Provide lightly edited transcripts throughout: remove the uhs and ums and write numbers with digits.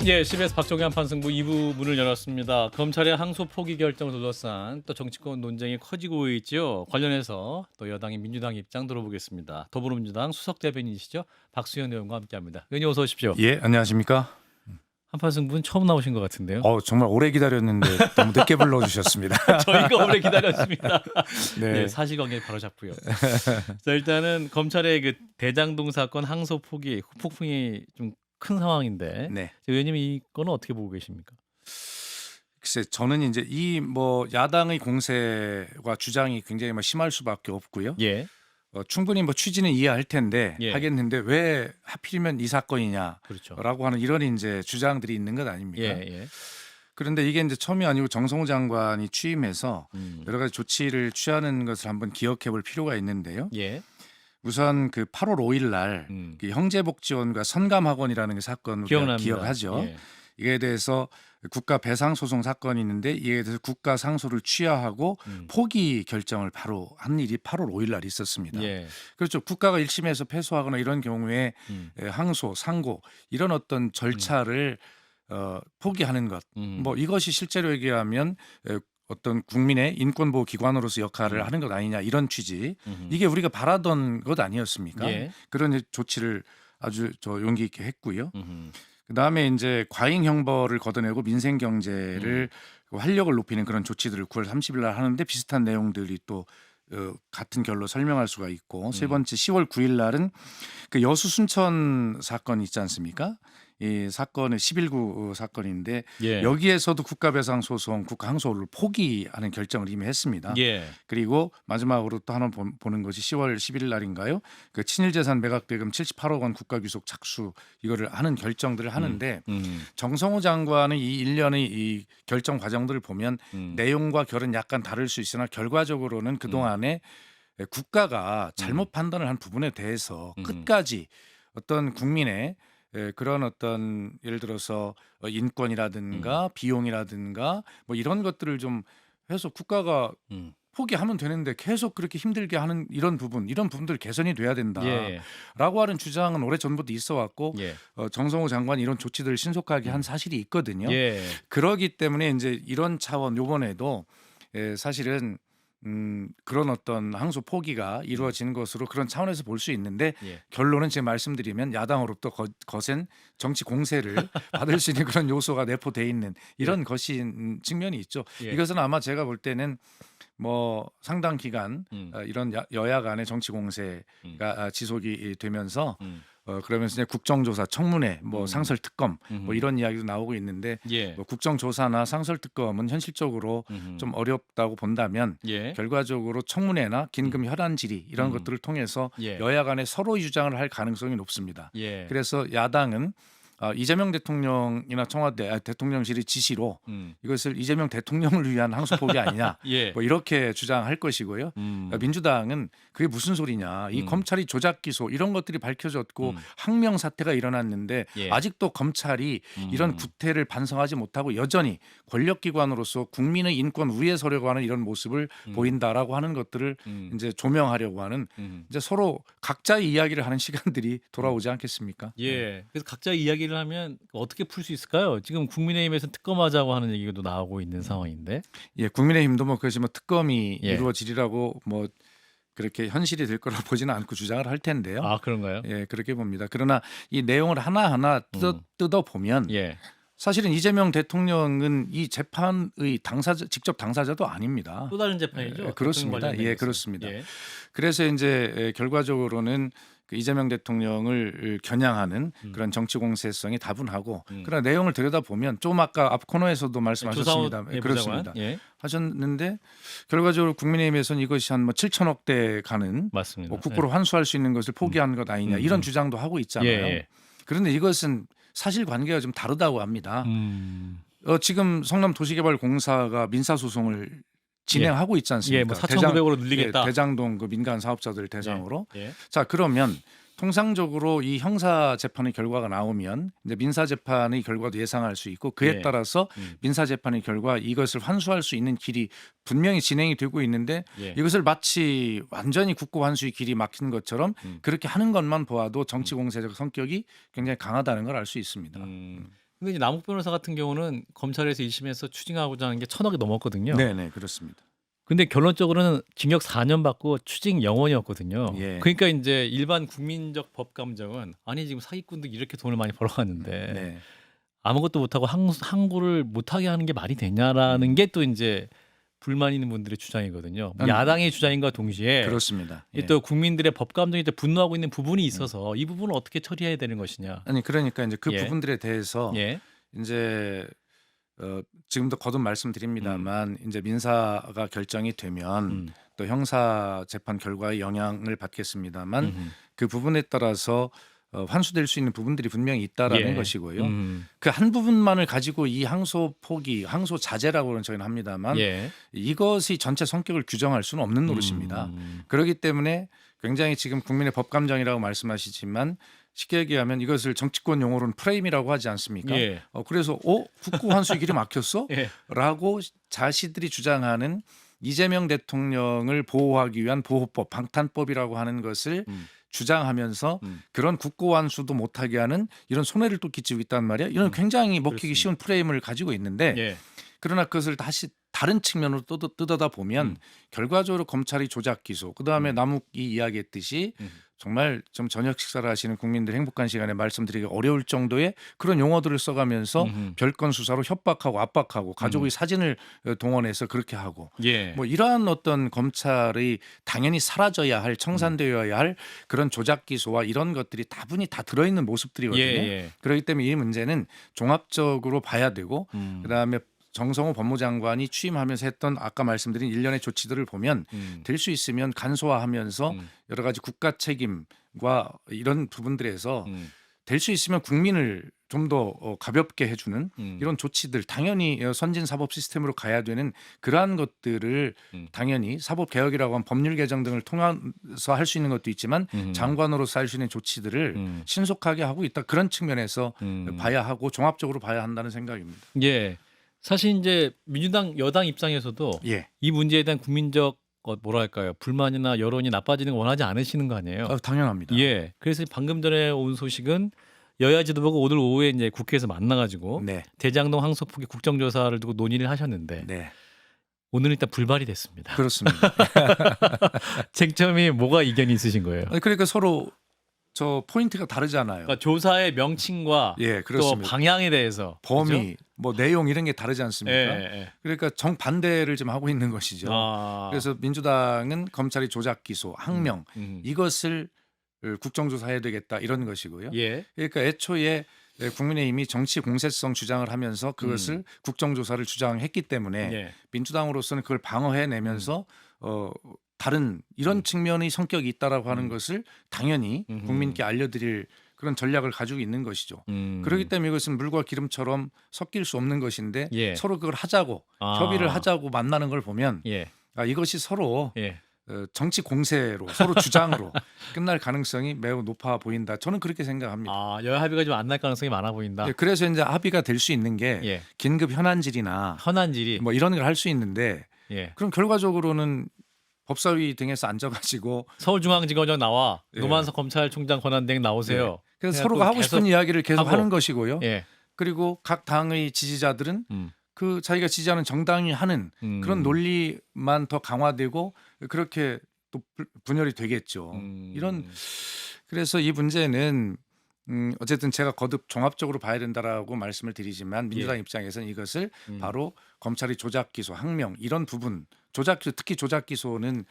예, CBS 박정희 판승부 2부 문을 열었습니다. 검찰의 항소 포기 결정을 둘러싼 또 정치권 논쟁이 커지고 있죠. 관련해서 또 여당의 민주당 입장 들어보겠습니다. 더불어민주당 수석 대변인이시죠, 박수현 의원과 함께합니다. 의원님 어서 오십시오. 예, 안녕하십니까? 한판승부는 처음 나오신 것 같은데요. 정말 오래 기다렸는데 너무 늦게 불러주셨습니다. 저희가 오래 기다렸습니다. 네. 네, 사실관계 바로 잡고요. 자, 일단은 검찰의 그 대장동 사건 항소 포기 폭풍이 좀 큰 상황인데, 네. 의원님 이거는 어떻게 보고 계십니까? 글쎄, 저는 이제 이 야당의 공세와 주장이 굉장히 심할 수밖에 없고요. 예, 충분히 취지는 이해할 텐데 예. 하겠는데 왜 하필이면 이 사건이냐라고 그렇죠. 하는 이런 이제 주장들이 있는 것 아닙니까? 예, 예. 그런데 이게 이제 처음이 아니고 정성호 장관이 취임해서 음. 여러 가지 조치를 취하는 것을 한번 기억해볼 필요가 있는데요. 예. 우선 그 8월 5일 날 그 형제복지원과 선감학원이라는 그 사건 우리가 기억납니다. 기억하죠. 예. 이에 대해서 국가 배상 소송 사건이 있는데 이에 대해서 국가 상소를 취하하고 포기 결정을 바로 한 일이 8월 5일 날 있었습니다. 예. 그렇죠. 국가가 1심에서 패소하거나 이런 경우에 음. 항소, 상고 이런 어떤 절차를 포기하는 것. 이것이 실제로 얘기하면 어떤 국민의 인권보호 기관으로서 역할을 하는 것 아니냐 이런 취지. 이게 우리가 바라던 것 아니었습니까? 예. 그런 조치를 아주 용기 있게 했고요. 음흠. 그다음에 이제 과잉 형벌을 걷어내고 민생 경제를 활력을 높이는 그런 조치들을 9월 30일 날 하는데 비슷한 내용들이 또 같은 결로 설명할 수가 있고 세 번째 10월 9일 날은 그 여수 순천 사건 있지 않습니까? 이 사건은 11구 사건인데 예. 여기에서도 국가배상 소송, 국가항소를 포기하는 결정을 이미 했습니다. 예. 그리고 마지막으로 또 하나 보는 것이 10월 11일 날인가요? 그 친일재산 매각 대금 78억 원 국가귀속 착수 이거를 하는 결정들을 하는데 정성호 장관의 이 일련의 이 결정 과정들을 보면 내용과 결은 약간 다를 수 있으나 결과적으로는 그동안에 국가가 잘못 판단을 한 부분에 대해서 끝까지 어떤 국민의 그런 어떤 예를 들어서 인권이라든가 비용이라든가 이런 것들을 좀 해서 국가가 포기하면 되는데 계속 그렇게 힘들게 하는 이런 부분들 개선이 돼야 예. 된다라고 하는 주장은 오래전부터 있어 왔고 예. 정성호 장관이 이런 조치들을 신속하게 한 사실이 있거든요. 예. 그러기 때문에 이제 이런 차원 요번에도 사실은 그런 어떤 항소 포기가 이루어지는 것으로 그런 차원에서 볼 수 있는데 예. 결론은 지금 말씀드리면 야당으로부터 거센 정치 공세를 받을 수 있는 그런 요소가 내포돼 있는 이런 것이 측면이 있죠. 예. 이것은 아마 제가 볼 때는 상당 기간 이런 여야 간의 정치 공세가 지속이 되면서 그러면서 이제 국정조사, 청문회, 상설특검 이런 이야기도 나오고 있는데 예. 국정조사나 상설특검은 현실적으로 좀 어렵다고 본다면 예. 결과적으로 청문회나 긴급 혈안 질의 이런 것들을 통해서 예. 여야 간에 서로 주장을 할 가능성이 높습니다. 예. 그래서 야당은 이재명 대통령이나 청와대 대통령실의 지시로 이것을 이재명 대통령을 위한 항소 포기 아니냐 예. 이렇게 주장할 것이고요. 민주당은 그게 무슨 소리냐. 이 검찰이 조작 기소 이런 것들이 밝혀졌고 항명 사태가 일어났는데 예. 아직도 검찰이 이런 구태를 반성하지 못하고 여전히 권력기관으로서 국민의 인권 위에 서려고 하는 이런 모습을 보인다라고 하는 것들을 이제 조명하려고 하는 이제 서로 각자의 이야기를 하는 시간들이 돌아오지 않겠습니까? 예. 그래서 각자 이야기를 하면 어떻게 풀 수 있을까요? 지금 국민의힘에서 특검하자고 하는 얘기도 나오고 있는 상황인데. 예, 국민의힘도 그것이 특검이 예. 이루어지리라고 그렇게 현실이 될 거라고 보지는 않고 주장을 할 텐데요. 아, 그런가요? 예, 그렇게 봅니다. 그러나 이 내용을 하나하나 뜯어 보면 예. 사실은 이재명 대통령은 이 재판의 직접 당사자도 아닙니다. 또 다른 재판이죠? 예, 그렇습니다. 대통령 관련된 예, 것은. 그렇습니다. 예. 그래서 이제 결과적으로는 그 이재명 대통령을 겨냥하는 그런 정치 공세성이 다분하고 그러나 내용을 들여다 보면 좀 아까 앞 코너에서도 말씀하셨습니다. 조사원 그렇습니다. 예. 하셨는데 결과적으로 국민의힘에서는 이것이 한 7천억대 가는 맞습니다. 국고로 환수할 수 있는 것을 포기한 것 아니냐 이런 주장도 하고 있잖아요. 예. 그런데 이것은 사실관계가 좀 다르다고 합니다. 지금 성남도시개발공사가 민사소송을 진행하고 있지 않습니까? 4,900으로 늘리겠다. 대장동 그 민간 사업자들 대상으로. 예. 자, 그러면 통상적으로 이 형사 재판의 결과가 나오면 이제 민사 재판의 결과도 예상할 수 있고 그에 예. 따라서 민사 재판의 결과 이것을 환수할 수 있는 길이 분명히 진행이 되고 있는데 예. 이것을 마치 완전히 국고 환수의 길이 막힌 것처럼 그렇게 하는 것만 보아도 정치 공세적 성격이 굉장히 강하다는 걸 알 수 있습니다. 근데 이제 남욱 변호사 같은 경우는 검찰에서 1심에서 추징하고자 하는 게 1,000억이 넘었거든요. 네네 그렇습니다. 근데 결론적으로는 징역 4년 받고 추징 0원이었거든요. 예. 그러니까 이제 일반 국민적 법 감정은 아니 지금 사기꾼들이 이렇게 돈을 많이 벌어갔는데 네. 아무것도 못하고 항고를 못하게 하는 게 말이 되냐라는 게 또 이제 불만 있는 분들의 주장이거든요. 아니, 야당의 주장인과 동시에 그렇습니다. 예. 또 국민들의 법 감정에 분노하고 있는 부분이 있어서 이 부분을 어떻게 처리해야 되는 것이냐. 아니 그러니까 이제 그 예. 부분들에 대해서 예. 이제 지금도 거듭 말씀드립니다만 이제 민사가 결정이 되면 또 형사 재판 결과에 영향을 받겠습니다만 그 부분에 따라서 환수될 수 있는 부분들이 분명히 있다라는 예. 것이고요. 그 한 부분만을 가지고 이 항소 포기, 항소 자제라고는 저희는 합니다만 예. 이것이 전체 성격을 규정할 수는 없는 노릇입니다. 그렇기 때문에 굉장히 지금 국민의 법 감정이라고 말씀하시지만 쉽게 얘기하면 이것을 정치권 용어로는 프레임이라고 하지 않습니까? 예. 그래서 국고 환수의 길이 막혔어? 예. 라고 자신들이 주장하는 이재명 대통령을 보호하기 위한 보호법, 방탄법이라고 하는 것을 주장하면서 그런 국고 환수도 못하게 하는 이런 손해를 또 끼치고 있단 말이야. 이런 굉장히 먹히기 그렇습니다. 쉬운 프레임을 가지고 있는데 예. 그러나 그것을 다시 다른 측면으로 뜯어다 보면 결과적으로 검찰이 조작 기소, 그다음에 남욱이 이야기했듯이 정말 좀 저녁 식사를 하시는 국민들 행복한 시간에 말씀드리기 어려울 정도의 그런 용어들을 써가면서 별건 수사로 협박하고 압박하고 가족의 사진을 동원해서 그렇게 하고 예. 뭐 이러한 어떤 검찰의 당연히 사라져야 할 청산되어야 할 그런 조작 기소와 이런 것들이 다분히 다 들어있는 모습들이거든요. 예. 그렇기 때문에 이 문제는 종합적으로 봐야 되고 그다음에 정성호 법무장관이 취임하면서 했던 아까 말씀드린 일련의 조치들을 보면 될 수 있으면 간소화하면서 여러 가지 국가 책임과 이런 부분들에서 될 수 있으면 국민을 좀 더 가볍게 해주는 이런 조치들 당연히 선진 사법 시스템으로 가야 되는 그러한 것들을 당연히 사법 개혁이라고 하면 법률 개정 등을 통해서 할 수 있는 것도 있지만 장관으로서 할 수 있는 조치들을 신속하게 하고 있다 그런 측면에서 봐야 하고 종합적으로 봐야 한다는 생각입니다. 예. 사실 이제 민주당 여당 입장에서도 예. 이 문제에 대한 국민적 뭐랄까요 불만이나 여론이 나빠지는 걸 원하지 않으시는 거 아니에요? 당연합니다. 예. 그래서 방금 전에 온 소식은 여야 지도부가 오늘 오후에 이제 국회에서 만나가지고 네. 대장동 항소 포기 국정조사를 두고 논의를 하셨는데 네. 오늘 일단 불발이 됐습니다. 그렇습니다. 쟁점이 뭐가 이견이 있으신 거예요? 그러니까 서로 저 포인트가 다르잖아요. 그러니까 조사의 명칭과 예, 또 그렇습니다. 방향에 대해서 범위, 그죠? 뭐 내용 이런 게 다르지 않습니까? 예. 그러니까 정반대를 좀 하고 있는 것이죠. 그래서 민주당은 검찰이 조작 기소, 항명 이것을 국정조사해야 되겠다 이런 것이고요. 예. 그러니까 애초에 국민의힘이 정치 공세성 주장을 하면서 그것을 국정조사를 주장했기 때문에 예. 민주당으로서는 그걸 방어해내면서 다른 이런 측면의 성격이 있다라고 하는 것을 당연히 국민께 알려드릴 그런 전략을 가지고 있는 것이죠. 그렇기 때문에 이것은 물과 기름처럼 섞일 수 없는 것인데 예. 서로 그걸 하자고 협의를 하자고 만나는 걸 보면 예. 이것이 서로 예. 정치 공세로 서로 주장으로 끝날 가능성이 매우 높아 보인다. 저는 그렇게 생각합니다. 여야 합의가 좀 안 날 가능성이 많아 보인다. 그래서 이제 합의가 될 수 있는 게 예. 긴급 현안질이나 현안질이 뭐 이런 걸 할 수 있는데 예. 그럼 결과적으로는 법사위 등에서 앉아가지고 서울중앙지검장 나와 예. 노만석 검찰총장 권한대행 나오세요. 그래서 서로가 하고 싶은 이야기를 계속 하고. 하는 것이고요. 예. 그리고 각 당의 지지자들은 그 자기가 지지하는 정당이 하는 그런 논리만 더 강화되고 그렇게 또 분열이 되겠죠. 이런 그래서 이 문제는 어쨌든 제가 거듭 종합적으로 봐야 된다라고 말씀을 드리지만 민주당 입장에서는 이것을 바로 검찰이 조작 기소, 항명 이런 부분 조작 기소 특히 조작 기소는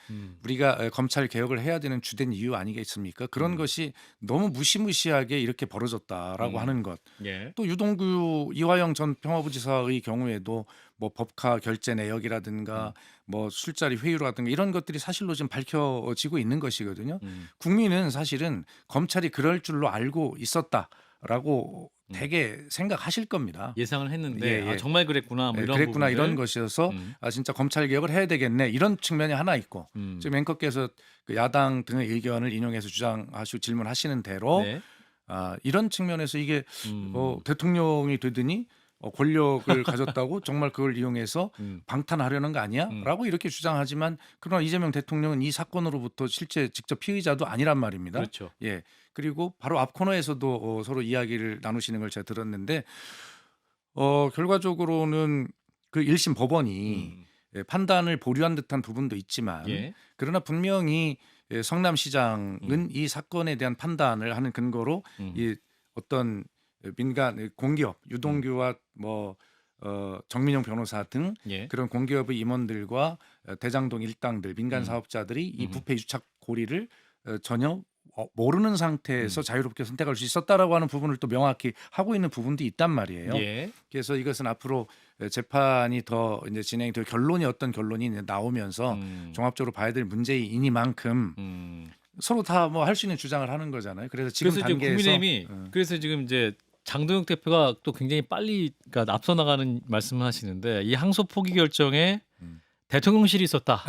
우리가 검찰 개혁을 해야 되는 주된 이유 아니겠습니까? 그런 것이 너무 무시무시하게 이렇게 벌어졌다라고 하는 것. 예. 또 유동규 이화영 전 평화부지사의 경우에도 뭐 법카 결제 내역이라든가 뭐 술자리 회유라든가 이런 것들이 사실로 지금 밝혀지고 있는 것이거든요. 국민은 사실은 검찰이 그럴 줄로 알고 있었다라고 되게 생각하실 겁니다. 예상을 했는데 예. 정말 그랬구나 뭐 이런 그랬구나 부분들. 이런 것이어서 진짜 검찰 개혁을 해야 되겠네 이런 측면이 하나 있고 지금 앵커께서 그 야당 등의 의견을 인용해서 주장하시고 질문하시는 대로 네. 이런 측면에서 이게 대통령이 되더니 권력을 가졌다고 정말 그걸 이용해서 방탄하려는 거 아니야? 라고 이렇게 주장하지만 그러나 이재명 대통령은 이 사건으로부터 실제 직접 피의자도 아니란 말입니다. 그렇죠. 예. 그리고 바로 앞 코너에서도 서로 이야기를 나누시는 걸 제가 들었는데 결과적으로는 그 1심 법원이 음. 판단을 보류한 듯한 부분도 있지만 예. 그러나 분명히 성남시장은 음. 이 사건에 대한 판단을 하는 근거로 음. 이 어떤 민간 공기업 음. 유동규와 뭐 정민용 변호사 등 예. 그런 공기업의 임원들과 대장동 일당들 민간 음. 사업자들이 이 음음. 부패 유착 고리를 전혀 모르는 상태에서 음. 자유롭게 선택할 수 있었다라고 하는 부분을 또 명확히 하고 있는 부분도 있단 말이에요. 예. 그래서 이것은 앞으로 재판이 더 이제 진행이 되고 결론이 어떤 결론이 이제 나오면서 음. 종합적으로 봐야 될 문제이니만큼 음. 서로 다 뭐 할 수 있는 주장을 하는 거잖아요. 그래서 지금 그래서 지금 단계에서 국민의힘이 그래서 지금 이제 장동혁 대표가 또 굉장히 빨리 그러니까 앞서 나가는 말씀을 하시는데 이 항소 포기 결정에 음. 대통령실이 있었다.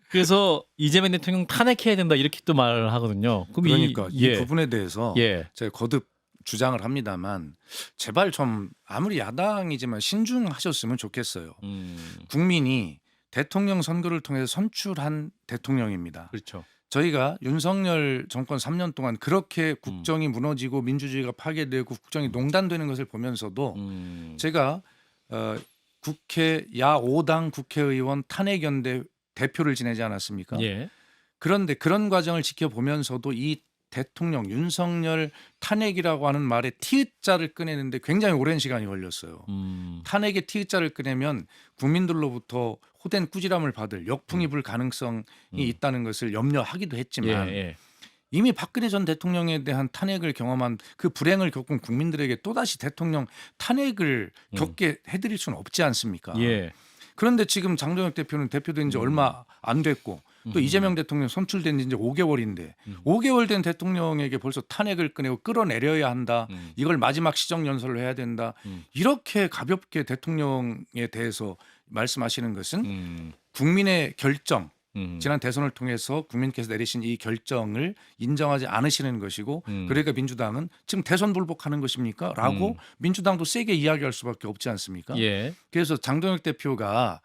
그래서 이재명 대통령 탄핵해야 된다 이렇게 또 말을 하거든요. 그럼 그러니까 이 예. 부분에 대해서 예. 제가 거듭 주장을 합니다만 제발 좀 아무리 야당이지만 신중하셨으면 좋겠어요. 국민이 대통령 선거를 통해서 선출한 대통령입니다. 그렇죠. 저희가 윤석열 정권 3년 동안 그렇게 국정이 무너지고 민주주의가 파괴되고 국정이 농단되는 것을 보면서도 제가 국회 야5당 국회의원 탄핵연대 대표를 지내지 않았습니까? 예. 그런데 그런 과정을 지켜보면서도 이 대통령 윤석열 탄핵이라고 하는 말에 티읕자를 꺼내는데 굉장히 오랜 시간이 걸렸어요. 탄핵의 티읕자를 꺼내면 국민들로부터 호된 꾸지람을 받을 역풍이 불 가능성이 있다는 것을 염려하기도 했지만 예. 이미 박근혜 전 대통령에 대한 탄핵을 경험한 그 불행을 겪은 국민들에게 또다시 대통령 탄핵을 겪게 해드릴 수는 없지 않습니까? 예. 그런데 지금 장동혁 대표는 대표된 지 얼마 안 됐고 또 이재명 대통령 선출된 지 이제 5개월인데 5개월 된 대통령에게 벌써 탄핵을 꺼내고 끌어내려야 한다. 이걸 마지막 시정연설로 해야 된다. 이렇게 가볍게 대통령에 대해서 말씀하시는 것은 국민의 결정, 지난 대선을 통해서 국민께서 내리신 이 결정을 인정하지 않으시는 것이고 그러니까 민주당은 지금 대선 불복하는 것입니까? 라고 민주당도 세게 이야기할 수밖에 없지 않습니까? 예. 그래서 장동혁 대표가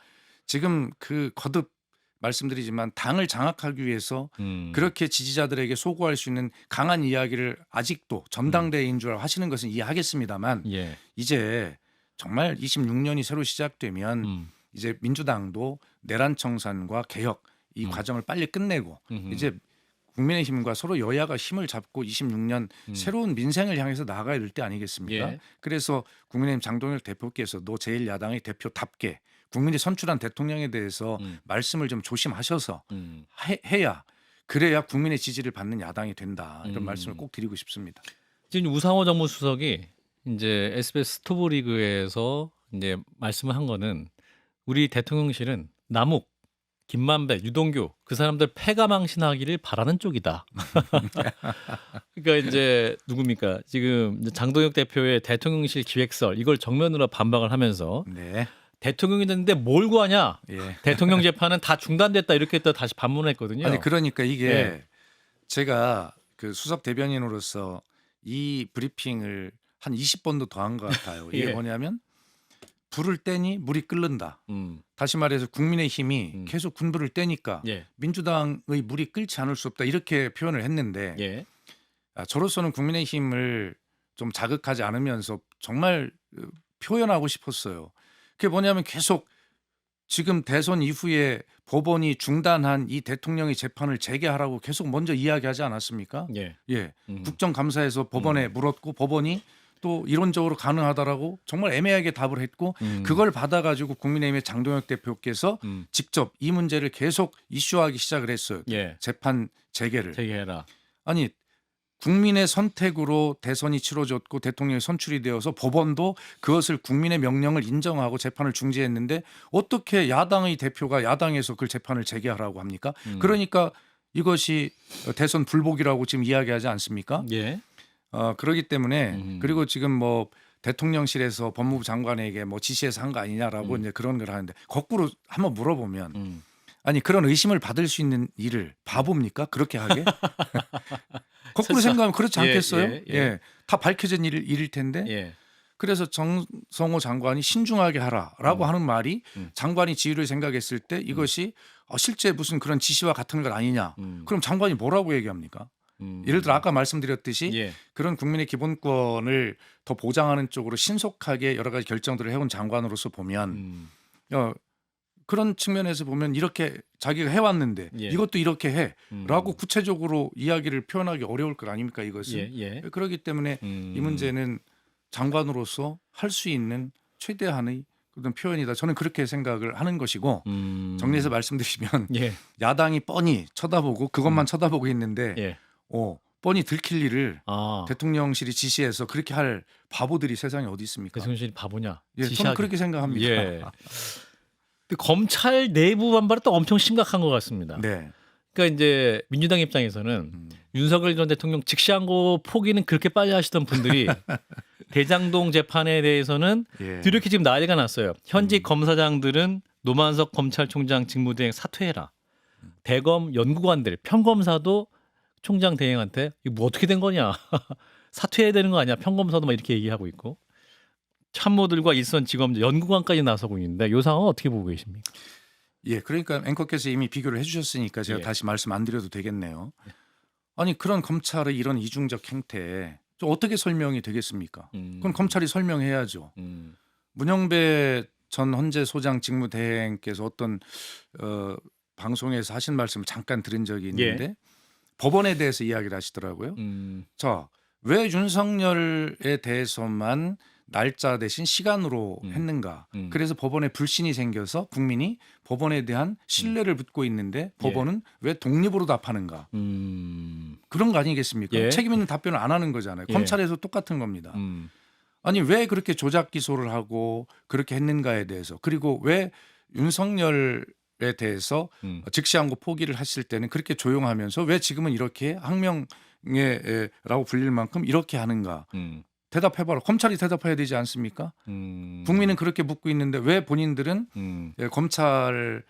지금 그 거듭 말씀드리지만 당을 장악하기 위해서 그렇게 지지자들에게 소구할 수 있는 강한 이야기를 아직도 전당대회인 줄 하시는 것은 이해하겠습니다만 예. 이제 정말 26년이 새로 시작되면 이제 민주당도 내란 청산과 개혁 이 과정을 빨리 끝내고 이제 국민의힘과 서로 여야가 힘을 잡고 26년 새로운 민생을 향해서 나아가야 될 때 아니겠습니까? 예. 그래서 국민의힘 장동혁 대표께서도 제1야당의 대표답게 국민이 선출한 대통령에 대해서 말씀을 좀 조심하셔서 해야 그래야 국민의 지지를 받는 야당이 된다. 이런 말씀을 꼭 드리고 싶습니다. 지금 우상호 정무수석이 이제 SBS 스토브리그에서 이제 말씀을 한 거는 우리 대통령실은 남욱, 김만배, 유동규 그 사람들 패가망신하기를 바라는 쪽이다. 그러니까 이제 누굽니까? 지금 이제 장동혁 대표의 대통령실 기획설 이걸 정면으로 반박을 하면서 네. 대통령이 됐는데 뭘 구하냐? 예. 대통령 재판은 다 중단됐다 이렇게 또 다시 반문했거든요. 아니 그러니까 이게 예. 제가 그 수석 대변인으로서 이 브리핑을 한 20번도 더 한 것 같아요. 이게 예. 뭐냐면 불을 떼니 물이 끓는다. 다시 말해서 국민의힘이 계속 군불을 떼니까 예. 민주당의 물이 끓지 않을 수 없다 이렇게 표현을 했는데 예. 저로서는 국민의힘을 좀 자극하지 않으면서 정말 표현하고 싶었어요. 그게 뭐냐면 계속 지금 대선 이후에 법원이 중단한 이 대통령의 재판을 재개하라고 계속 먼저 이야기하지 않았습니까? 예. 예. 국정감사에서 법원에 물었고 법원이 또 이론적으로 가능하다라고 정말 애매하게 답을 했고 그걸 받아가지고 국민의힘의 장동혁 대표께서 직접 이 문제를 계속 이슈화하기 시작을 했어요. 예. 재판 재개를. 재개해라. 아니 국민의 선택으로 대선이 치러졌고 대통령이 선출이 되어서 법원도 그것을 국민의 명령을 인정하고 재판을 중지했는데 어떻게 야당의 대표가 야당에서 그 재판을 재개하라고 합니까? 그러니까 이것이 대선 불복이라고 지금 이야기하지 않습니까? 예. 그러기 때문에 그리고 지금 뭐 대통령실에서 법무부 장관에게 뭐 지시해서 한 거 아니냐라고 이제 그런 걸 하는데 거꾸로 한번 물어보면 아니 그런 의심을 받을 수 있는 일을 바보입니까? 그렇게 하게? 거꾸로 생각하면 그렇지 않겠어요? 예. 다 밝혀진 일일 텐데. 예. 그래서 정성호 장관이 신중하게 하라라고 하는 말이 장관이 지휘를 생각했을 때 이것이 실제 무슨 그런 지시와 같은 것 아니냐. 그럼 장관이 뭐라고 얘기합니까? 예를 들어 아까 말씀드렸듯이 예. 그런 국민의 기본권을 더 보장하는 쪽으로 신속하게 여러 가지 결정들을 해온 장관으로서 보면 음. 그런 측면에서 보면 이렇게 자기가 해왔는데 예. 이것도 이렇게 해라고 음. 구체적으로 이야기를 표현하기 어려울 것 아닙니까 이것은. 예. 예. 그렇기 때문에 이 문제는 장관으로서 할 수 있는 최대한의 그런 표현이다. 저는 그렇게 생각을 하는 것이고 정리해서 말씀드리면 예. 야당이 뻔히 쳐다보고 그것만 쳐다보고 있는데 예. 뻔히 들킬 일을 아. 대통령실이 지시해서 그렇게 할 바보들이 세상에 어디 있습니까? 대통령실이 바보냐? 예, 저는 지시하게. 그렇게 생각합니다. 예. 근데 검찰 내부 반발은 또 엄청 심각한 것 같습니다. 네. 그러니까 이제 민주당 입장에서는 윤석열 전 대통령 직시항고 포기는 그렇게 빨리 하시던 분들이 대장동 재판에 대해서는 예. 이렇게 지금 난리가 났어요. 현직 검사장들은 노만석 검찰총장 직무대행 사퇴해라. 대검 연구관들 평검사도 총장 대행한테 이거 뭐 어떻게 된 거냐. 사퇴해야 되는 거 아니야. 평검사도 막 이렇게 얘기하고 있고. 참모들과 일선 지검 연구관까지 나서고 있는데 이 상황은 어떻게 보고 계십니까? 예, 그러니까 앵커께서 이미 비교를 해주셨으니까 제가 예. 다시 말씀 안 드려도 되겠네요. 아니 그런 검찰의 이런 이중적 행태 좀 어떻게 설명이 되겠습니까? 그건 검찰이 설명해야죠. 문영배 전 헌재 소장 직무대행께서 어떤 방송에서 하신 말씀을 잠깐 들은 적이 있는데 법원에 대해서 이야기를 하시더라고요. 자, 왜 윤석열에 대해서만 날짜 대신 시간으로 했는가? 그래서 법원에 불신이 생겨서 국민이 법원에 대한 신뢰를 묻고 있는데 법원은 왜 독립으로 답하는가? 그런 거 아니겠습니까? 예. 책임 있는 답변을 안 하는 거잖아요. 예. 검찰에서 똑같은 겁니다. 아니 왜 그렇게 조작 기소를 하고 그렇게 했는가에 대해서 그리고 왜 윤석열에 대해서 즉시항고 포기를 했을 때는 그렇게 조용하면서 왜 지금은 이렇게 항명에라고 불릴 만큼 이렇게 하는가? 대답해봐라. 검찰이 대답해야 되지 않습니까? 국민은 그렇게 묻고 있는데 왜 본인들은 검찰의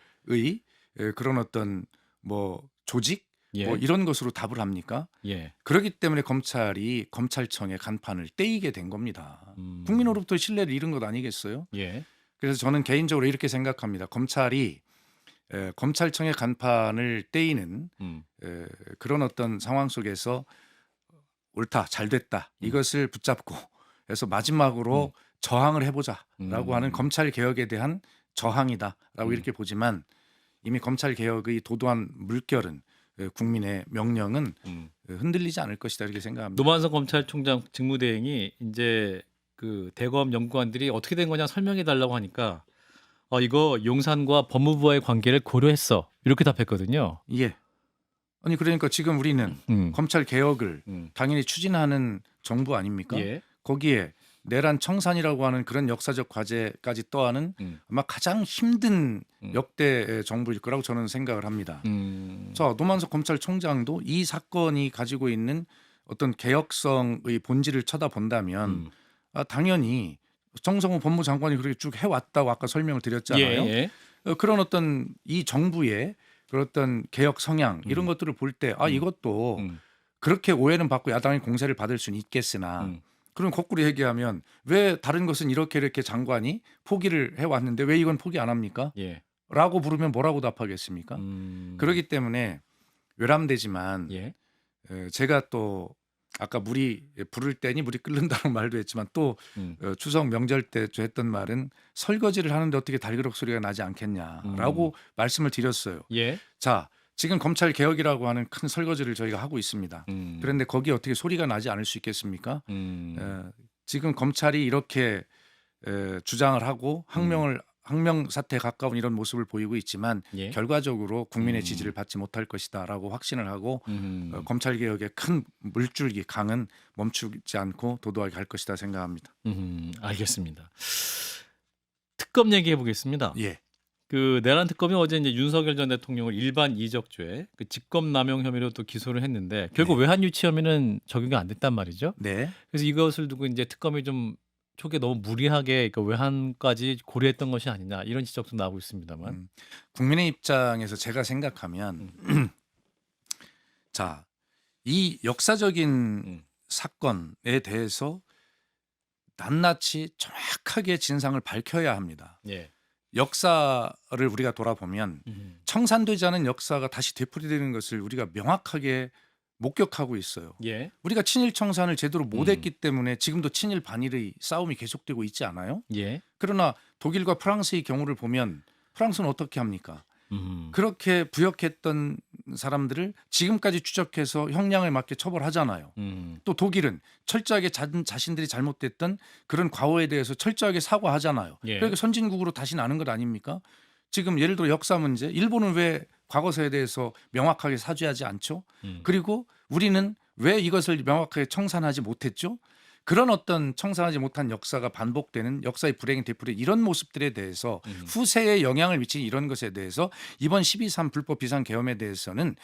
그런 어떤 뭐 조직 예. 뭐 이런 것으로 답을 합니까? 예. 그렇기 때문에 검찰이 검찰청의 간판을 떼이게 된 겁니다. 국민으로부터 신뢰를 잃은 것 아니겠어요? 예. 그래서 저는 개인적으로 이렇게 생각합니다. 검찰이 검찰청의 간판을 떼이는 그런 어떤 상황 속에서 옳다, 잘 됐다 이것을 붙잡고 해서 마지막으로 저항을 해보자라고 하는 검찰 개혁에 대한 저항이다라고 이렇게 보지만 이미 검찰 개혁의 도도한 물결은 국민의 명령은 흔들리지 않을 것이다 이렇게 생각합니다. 노만석 검찰총장 직무대행이 이제 그 대검 연구관들이 어떻게 된 거냐 설명해 달라고 하니까 이거 용산과 법무부와의 관계를 고려했어 이렇게 답했거든요. 예. 아니 그러니까 지금 우리는 검찰 개혁을 당연히 추진하는 정부 아닙니까? 예. 거기에 내란 청산이라고 하는 그런 역사적 과제까지 떠안은 아마 가장 힘든 역대 정부일 거라고 저는 생각을 합니다. 자, 노만석 검찰총장도 이 사건이 가지고 있는 어떤 개혁성의 본질을 쳐다본다면 당연히 정성호 법무장관이 그렇게 쭉 해왔다고 아까 설명을 드렸잖아요. 예. 그런 어떤 이 정부의 그런 어떤 개혁 성향 이런 것들을 볼 때 이것도 그렇게 오해는 받고 야당의 공세를 받을 수는 있겠으나 그럼 거꾸로 얘기하면 왜 다른 것은 이렇게 장관이 포기를 해왔는데 왜 이건 포기 안 합니까? 예. 라고 물으면 뭐라고 답하겠습니까? 그렇기 때문에 외람되지만 제가 또 아까 물이 부를 때니 물이 끓는다는 말도 했지만 또 추석 명절 때 했던 말은 설거지를 하는데 어떻게 달그락 소리가 나지 않겠냐라고 말씀을 드렸어요. 예. 자, 지금 검찰 개혁이라고 하는 큰 설거지를 저희가 하고 있습니다. 그런데 거기에 어떻게 소리가 나지 않을 수 있겠습니까? 지금 검찰이 이렇게 주장을 하고 항명 사태에 가까운 이런 모습을 보이고 있지만 결과적으로 국민의 지지를 받지 못할 것이다라고 확신을 하고 검찰 개혁의 큰 물줄기 강은 멈추지 않고 도도하게 갈 것이다 생각합니다. 알겠습니다. 특검 얘기해 보겠습니다. 예. 그 내란 특검이 어제 이제 윤석열 전 대통령을 일반 이적죄, 그 직권 남용 혐의로 또 기소를 했는데 결국 외환 유치 혐의는 적용이 안 됐단 말이죠. 네. 그래서 이것을 두고 이제 특검이 좀 초기에 너무 무리하게 그 외환까지 고려했던 것이 아니냐 이런 지적도 나오고 있습니다만. 국민의 입장에서 제가 생각하면 자, 이 역사적인 사건에 대해서 낱낱이 정확하게 진상을 밝혀야 합니다. 예. 역사를 우리가 돌아보면 청산되지 않은 역사가 다시 되풀이되는 것을 우리가 명확하게 목격하고 있어요. 예. 우리가 친일 청산을 제대로 음. 못했기 때문에 지금도 친일 반일의 싸움이 계속되고 있지 않아요? 예. 그러나 독일과 프랑스의 경우를 보면 프랑스는 어떻게 합니까? 그렇게 부역했던 사람들을 지금까지 추적해서 형량을 맞게 처벌하잖아요. 또 독일은 철저하게 자신들이 잘못됐던 그런 과오에 대해서 철저하게 사과하잖아요. 예. 그러니까 선진국으로 다시 나는 것 아닙니까? 지금 예를 들어 역사 문제, 일본은 왜 과거사에 대해서 명확하게 사죄하지 않죠? 그리고 우리는 왜 이것을 명확하게 청산하지 못했죠? 그런 어떤 청산하지 못한 역사가 반복되는 역사의 불행이 되풀이 이런 모습들에 대해서 후세에 영향을 미치는 이런 것에 대해서 이번 12.3 불법 비상계엄에 대해서는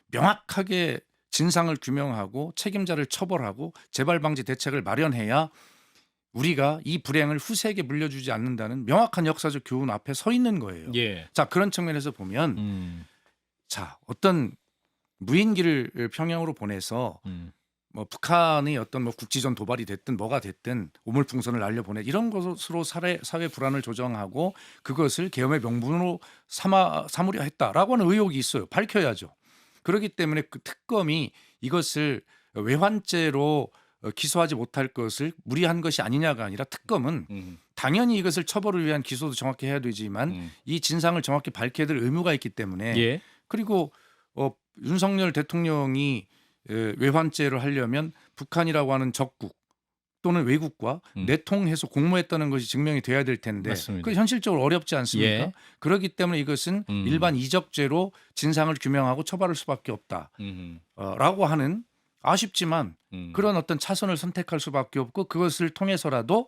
명확하게 진상을 규명하고 책임자를 처벌하고 재발 방지 대책을 마련해야 우리가 이 불행을 후세에게 물려주지 않는다는 명확한 역사적 교훈 앞에 서 있는 거예요. 예. 자, 그런 측면에서 보면 자, 어떤 무인기를 평양으로 보내서 뭐 북한의 어떤 뭐 국지전 도발이 됐든 뭐가 됐든 오물풍선을 날려보내 이런 것으로 사회 불안을 조정하고 그것을 계엄의 명분으로 삼으려 했다라고 하는 의혹이 있어요. 밝혀야죠. 그렇기 때문에 그 특검이 이것을 외환죄로 기소하지 못할 것을 무리한 것이 아니냐가 아니라 특검은 당연히 이것을 처벌을 위한 기소도 정확히 해야 되지만 이 진상을 정확히 밝혀야 될 의무가 있기 때문에 예. 그리고 윤석열 대통령이 외환죄를 하려면 북한이라고 하는 적국 또는 외국과 내통해서 공모했다는 것이 증명이 돼야 될 텐데 맞습니다. 그 현실적으로 어렵지 않습니까? 예. 그렇기 때문에 이것은 일반 이적죄로 진상을 규명하고 처벌할 수밖에 없다라고 하는 아쉽지만 그런 어떤 차선을 선택할 수밖에 없고 그것을 통해서라도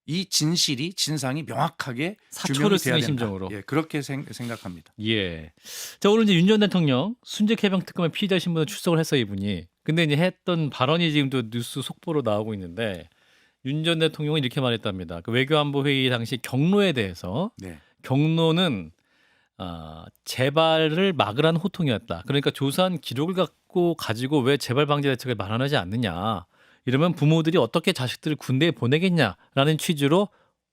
이 진상이 명확하게 규명이 사초를 돼야 쓰는 된다. 심정으로. 예, 그렇게 생각합니다. 예. 자, 오늘 이제 윤 전 대통령 순직 해병 특검의 피의자 신분으로 출석을 했어요, 이분이. 근데 이제 했던 발언이 지금 또 뉴스 속보로 나오고 있는데 윤 전 대통령은 이렇게 말했답니다. 그 외교안보 회의 당시 경로에 대해서 네. 경로는 재발을 막으라는 호통이었다. 그러니까 조사한 기록을 가지고 왜 재발 방지 대책을 마련하지 않느냐. 이러면 부모들이 어떻게 자식들을 군대에 보내겠냐라는 취지로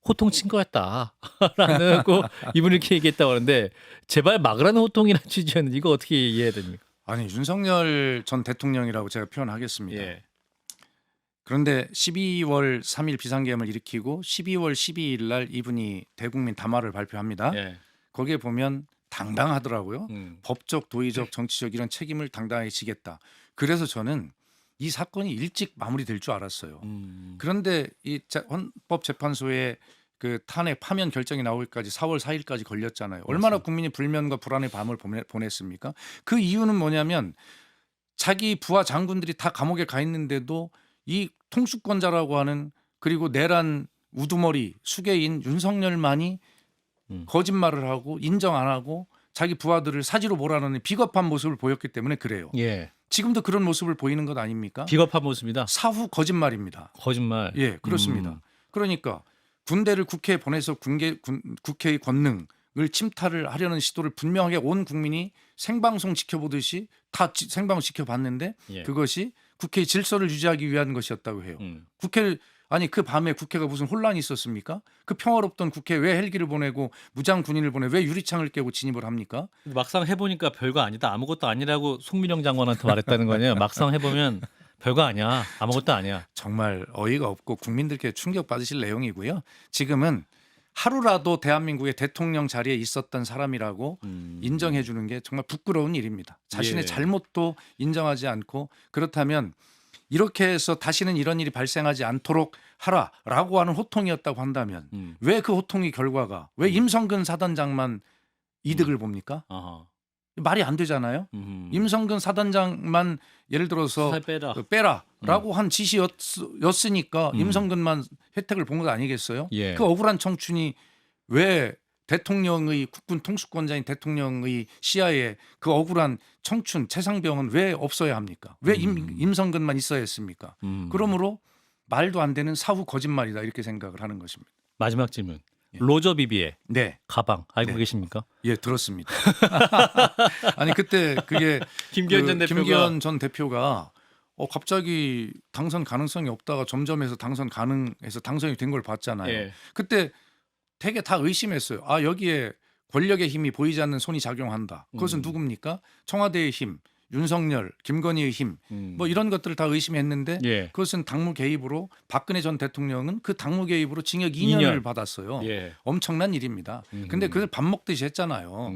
호통 친 거였다라는 거 이분이 이렇게 얘기했다고 하는데 재발 막으라는 호통이라는 취지였는데 이거 어떻게 이해해야 됩니까? 아니 윤석열 전 대통령이라고 제가 표현하겠습니다. 예. 그런데 12월 3일 비상계엄을 일으키고 12월 12일 날 이분이 대국민 담화를 발표합니다. 예. 거기에 보면 당당하더라고요. 음. 법적, 도의적, 정치적 이런 책임을 당당하게 지겠다. 그래서 저는 이 사건이 일찍 마무리될 줄 알았어요. 그런데 이 헌법재판소에 그 탄핵 파면 결정이 나오기까지 4월 4일까지 걸렸잖아요. 얼마나 맞습니다. 국민이 불면과 불안의 밤을 보냈습니까? 그 이유는 뭐냐면 자기 부하 장군들이 다 감옥에 가 있는데도 이 통수권자라고 하는 그리고 내란 우두머리 수괴인 윤석열만이 거짓말을 하고 인정 안 하고 자기 부하들을 사지로 몰아넣는 비겁한 모습을 보였기 때문에 그래요. 예. 지금도 그런 모습을 보이는 것 아닙니까? 비겁한 모습이다. 사후 거짓말입니다. 거짓말. 예, 그렇습니다. 그러니까 군대를 국회에 보내서 국회의 권능을 침탈을 하려는 시도를 분명하게 온 국민이 생방송 지켜보듯이 다 생방송 지켜봤는데 예. 그것이 국회의 질서를 유지하기 위한 것이었다고 해요. 국회를 아니 그 밤에 국회가 무슨 혼란이 있었습니까? 그 평화롭던 국회에 왜 헬기를 보내고 무장 군인을 보내 왜 유리창을 깨고 진입을 합니까? 막상 해보니까 별거 아니다. 아무것도 아니라고 송민영 장관한테 말했다는 거 아니에요. 막상 해보면 별거 아니야. 아무것도 아니야. 정말 어이가 없고 국민들께 충격 받으실 내용이고요. 지금은 하루라도 대한민국의 대통령 자리에 있었던 사람이라고 인정해 주는 게 정말 부끄러운 일입니다. 자신의 예. 잘못도 인정하지 않고 그렇다면 이렇게 해서 다시는 이런 일이 발생하지 않도록 하라라고 하는 호통이었다고 한다면 왜 그 호통의 결과가 왜 임성근 사단장만 이득을 봅니까? 어허. 말이 안 되잖아요. 임성근 사단장만 예를 들어서 수사에 빼라. 빼라라고 한 지시였으니까 임성근만 혜택을 본 것 아니겠어요? 예. 그 억울한 청춘이 왜 대통령의 국군 통수권자인 대통령의 시야에 그 억울한 청춘 최상병은 왜 없어야 합니까? 왜 임성근만 있어야 했습니까? 그러므로 말도 안 되는 사후 거짓말이다 이렇게 생각을 하는 것입니다. 마지막 질문. 예. 로저 비비의 네, 가방 알고 네. 계십니까? 예 들었습니다. 아니 그때 그게 김기현 전 대표가 김기현 전 대표가 갑자기 당선 가능성이 없다가 점점해서 당선이 된 걸 봤잖아요. 예. 그때 되게 다 의심했어요. 아 여기에 권력의 힘이 보이지 않는 손이 작용한다. 그것은 누굽니까? 청와대의 힘, 윤석열, 김건희의 힘, 뭐 이런 것들을 다 의심했는데 예. 그것은 당무 개입으로 박근혜 전 대통령은 그 당무 개입으로 징역 2년을 받았어요. 예. 엄청난 일입니다. 근데 그걸 밥 먹듯이 했잖아요.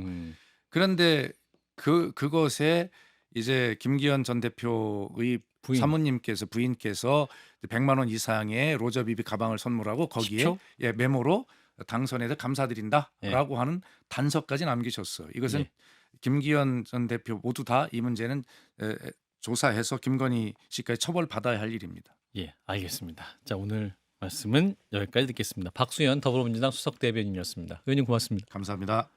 그런데 그것에 이제 김기현 전 대표의 사모님께서 부인께서 100만 원 이상의 로저비비 가방을 선물하고 거기에 10초? 예, 메모로 당선해서 감사드린다라고 하는 단서까지 남기셨어요. 이것은 예. 김기현 전 대표 모두 다 이 문제는 조사해서 김건희 씨까지 처벌받아야 할 일입니다. 예, 알겠습니다. 자, 오늘 말씀은 여기까지 듣겠습니다. 박수현 더불어민주당 수석 대변인이었습니다. 의원님 고맙습니다. 감사합니다.